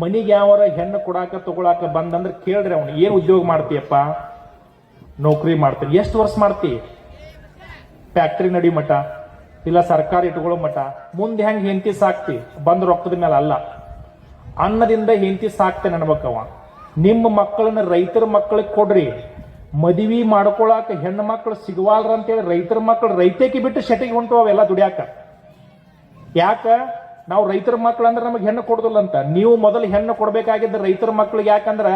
ಮನಿಗೆ ಯಾವರ ಹೆಣ್ಣು ಕೊಡಾಕ ತಗೊಳಾಕ ಬಂದಂದ್ರೆ ಕೇಳ್ರಿ ಅವ್ನು, ಏನ್ ಉದ್ಯೋಗ ಮಾಡ್ತೀಯಪ್ಪ? ನೌಕರಿ ಮಾಡ್ತೀನಿ. ಎಷ್ಟು ವರ್ಷ ಮಾಡ್ತಿ? ಫ್ಯಾಕ್ಟ್ರಿ ನಡಿ ಮಠ ಇಲ್ಲ ಸರ್ಕಾರ ಇಟ್ಕೊಳ್ಳೋ ಮಠ. ಮುಂದೆ ಹೆಂಗ್ ಹೆಂಡತಿ ಸಾಕ್ತಿ? ಬಂದ್ ರೊಕ್ಕದ ಮೇಲೆ ಅಲ್ಲ, ಅನ್ನದಿಂದ ಹೆಂಡತಿ ಸಾಕ್ತೇನೆ ಅನ್ಬೇಕವ. ನಿಮ್ಮ ಮಕ್ಕಳನ್ನ ರೈತರ ಮಕ್ಕಳಿಗೆ ಕೊಡ್ರಿ. ಮದುವೆ ಮಾಡ್ಕೊಳಾಕ ಹೆಣ್ಣು ಮಕ್ಕಳು ಸಿಗವಾಲ್ರ ಅಂತೇಳಿ ರೈತರ ಮಕ್ಕಳು ರೈತಕ್ಕೆ ಬಿಟ್ಟು ಶೆಟಿಗೆ ಹೊಂಟು ಅವೆಲ್ಲ ದುಡಿಯಾಕ. ಯಾಕ? ನಾವು ರೈತರ ಮಕ್ಕಳು ಅಂದ್ರೆ ನಮಗೆ ಹೆಣ್ಣು ಕೊಡುದಿಲ್ಲ ಅಂತ. ನೀವು ಮೊದಲು ಹೆಣ್ಣು ಕೊಡ್ಬೇಕಾಗಿದ್ದ ರೈತರ ಮಕ್ಕಳಿಗೆ. ಯಾಕಂದ್ರ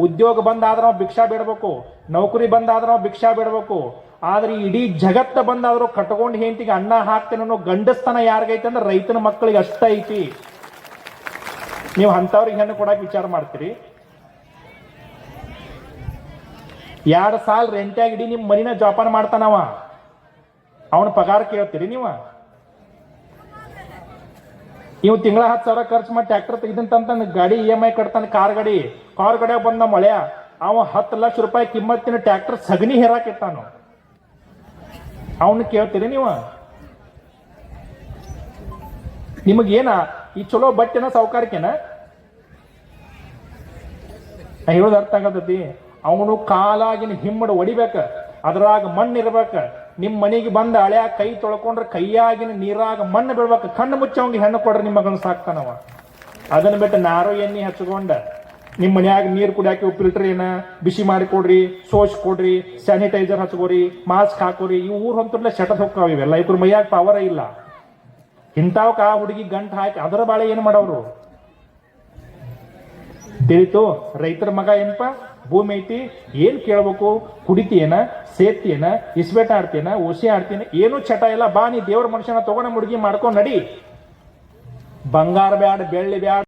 ಉದ್ಯೋಗ ಬಂದಾದ್ರೆ ನಾವು ಭಿಕ್ಷಾ ಬೇಡಬೇಕು, ನೌಕರಿ ಬಂದಾದ್ರೆ ನಾವು ಭಿಕ್ಷಾ ಬೇಡಬೇಕು. ಆದ್ರೆ ಇಡೀ ಜಗತ್ತ ಬಂದಾದ್ರು ಕಟ್ಕೊಂಡು ಹೆಂಡತಿಗೆ ಅನ್ನ ಹಾಕ್ತೇನೆ ಅನ್ನೋ ಗಂಡಸ್ತನ ಯಾರಿಗೈತೆ ಅಂದ್ರೆ ರೈತನ ಮಕ್ಕಳಿಗೆ ಅಷ್ಟ ಐತಿ. ನೀವು ಅಂತವ್ರಿಗೆ ಹೆಣ್ಣು ಕೊಡಾಕ ವಿಚಾರ ಮಾಡ್ತೀರಿ? 2 ಸಾಲ ರೆಂಟ್ಯಾಗ ಇಡೀ ನಿಮ್ ಮನಿನ ಜೋಪಾನ ಮಾಡ್ತಾನವ. ಅವನ ಪಗಾರ ಕೇಳ್ತೀರಿ ನೀವು? ಇವ್ ತಿಂಗಳ 10,000 ಖರ್ಚು ಮಾಡಿ ಟ್ರ್ಯಾಕ್ಟರ್ ತೆಗೆದಂತ ಗಾಡಿ EMI ಕಟ್ತಾನೆ. ಕಾರ್ ಗಾಡಿಯಾಗ ಬಂದ ಮಳೆಯ ಅವ 10 ಲಕ್ಷ ರೂಪಾಯಿ ಕಿಮ್ಮತ್ತಿನ ಟ್ರ್ಯಾಕ್ಟರ್ ಸಗಣಿ ಹೇರಾಕಿರ್ತಾನು. ಅವನು ಕೇಳ್ತೀರಿ ನೀವು? ನಿಮಗೇನ ಈ ಚಲೋ ಬಟ್ಟೆನ ಸೌಕಾರಿಕೆನ ಹೇಳೋದು ಅರ್ಥ ಆಗತೈತಿ? ಅವನು ಕಾಲಾಗಿನ ಹಿಮ್ಮಡ ಹೊಡಿಬೇಕ, ಅದ್ರಾಗ ಮಣ್ಣು ಇರ್ಬೇಕ. ನಿಮ್ ಮನೆಗೆ ಬಂದ ಹಳೆಯ ಕೈ ತೊಳ್ಕೊಂಡ್ರೆ ಕೈಯಾಗಿನ ನೀರಾಗ ಮಣ್ಣು ಬೀಳ್ಬೇಕು. ಕಣ್ಣು ಮುಚ್ಚ ಅವಂಗೆ ಹೆಣ್ಣು ಕೊಡ್ರಿ, ನಿಮ್ಮ ಮಗನ ಸಾಕ್ತಾನವ. ಅದನ್ನ ಬಿಟ್ಟು ನಾರೋ ಎಣ್ಣೆ ಹಚ್ಕೊಂಡ ನಿಮ್ ಮನ್ಯಾಗ ನೀರು ಕುಡಿಯಾಕಿ ಫಿಲ್ಟರ್ ಏನ ಬಿಸಿ ಮಾಡಿ ಕೊಡ್ರಿ, ಸೋಸ್ ಕೊಡ್ರಿ, ಸ್ಯಾನಿಟೈಸರ್ ಹಚ್ಕೋರಿ, ಮಾಸ್ಕ್ ಹಾಕೋರಿ. ಈ ಊರ್ ಹೊಂತಲ್ಲ ಶಟದ್ ಹೋಗ್ತಾವ ಇವೆಲ್ಲ. ಇವ್ರ ಮೈಯಾಗ ಪವರ ಇಲ್ಲ. ಇಂಥವಕ್ಕ ಆ ಹುಡುಗಿ ಗಂಟು ಹಾಕಿ ಅದರ ಬಾಳೆ ಏನು ಮಾಡವ್ರು? ತಿಳಿತು? ರೈತರ ಮಗ ಏನಪ್ಪ? ಭೂಮಿ ಐತಿ, ಏನ್ ಕೇಳ್ಬೇಕು? ಕುಡಿತೀಯನ, ಸೇರ್ತೀಯನ, ಇಸ್ಬೇಟ ಆಡ್ತೀಯನ, ಓಸಿ ಆಡ್ತೀಯನ? ಏನು ಚಟ ಇಲ್ಲ. ಬಾ, ನೀ ದೇವ್ರ ಮನುಷ್ಯನ ತಗೊಂಡ ಹುಡುಗಿ ಮಾಡ್ಕೊಂಡ್ ನಡಿ. ಬಂಗಾರ ಬ್ಯಾಡ, ಬೆಳ್ಳಿ ಬ್ಯಾಡ.